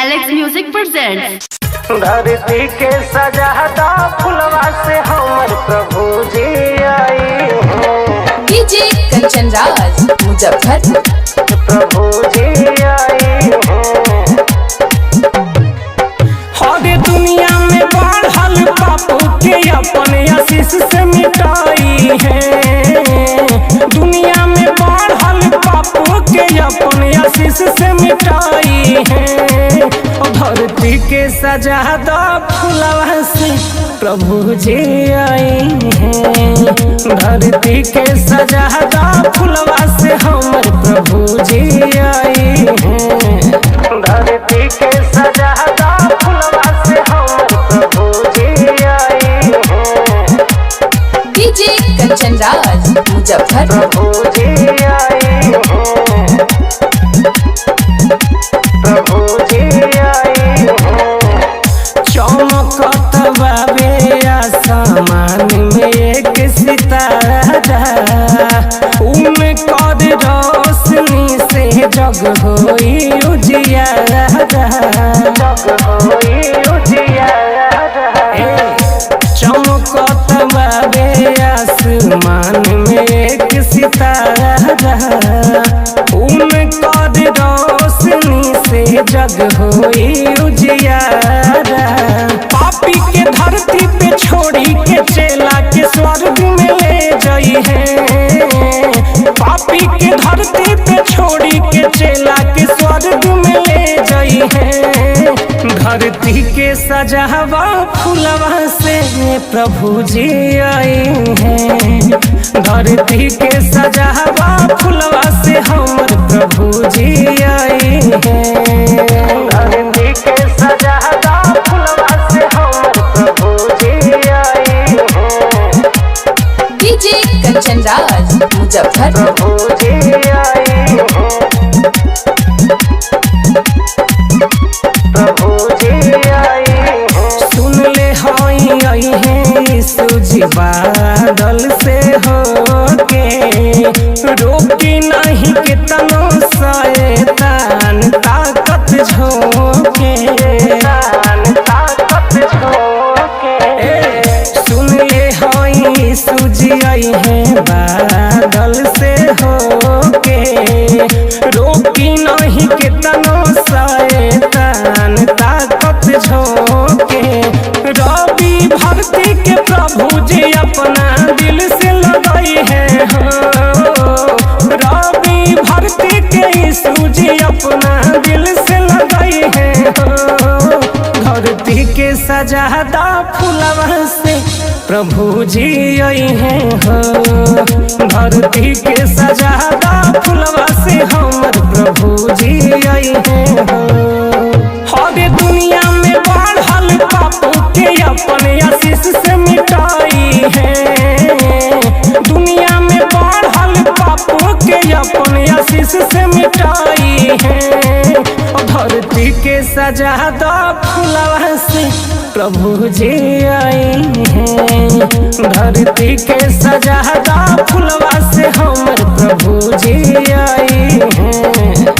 Alex music presents. धरती के सजादा फुलवा से हमर प्रभु जी आई हैं। डीजे कंचन राज मुजफ्फरपुर। प्रभु जी आई हैं। हर दुनिया में बढ़ल पाप के अपन आशीष से मिटाई है। दुनिया में बढ़ल पाप के अपन आशीष से मिटाई है। धरती के सजादा फुलवा से प्रभु जी आई हैं। धरती के सजादा फुलवा से हमर प्रभु जी आई हैं। धरती के सजादा फुलवा से हमर प्रभु जी आई हैं। डीजे कंचन राज मुजफ्फरपुर। प्रभु जी आई हैं। प्रभु जी आई हैं। चमकत बाबे आसमान में एक सितारा, उनकर रोशनी से जग होई उजियारा। जग होई उजियारा। चमकत बाबे आसमान में एक सितारा, उनकर रोशनी से जग होई उजियारा। पापी के धरती पे छोड़ी के चेला के स्वर्ग में ले जाई है। पापी के धरती पे छोड़ी के चेला के स्वर्ग में ले जाई है। धरती के सजावा फुलवा से प्रभु जी आई हैं। धरती के सजावा फुलवा से हमर प्रभु जी आई हैं। धरती के सजावा फुलवा से हमर प्रभु जी आई हैं। डीजे कंचन राज मुजफ्फरपुर। प्रभु जी आई हैं। प्रभु जी आई हैं। सुन ले आई हैं सूजी बादल से होके, रोकी नहीं के तनो शैतान ताकत झोंके। ताकत झोंके। सुन ले आई सूजी आई हैं बादल से होके, रोकी नहीं के तनो शैतान ताकत झोंके। रवि भक्ति के प्रभु जी अपना दिल से लगाई है। रवि भक्ति के यीशु जी अपना दिल से लगाई है। धरती के सजादा फुलवा से प्रभु जी आई हैं। धरती के सजादा फुलवा से हमर प्रभु जी आई हैं। हर दुनिया में बढ़ल पाप के अपन आशीष से मिटाई है। दुनिया में बढ़ल पाप के अपन आशीष से मिटाई है। धरती के सजादा फुलवा से प्रभु जी आई हैं। धरती के सजादा फुलवा से हमर प्रभु जी आई हैं।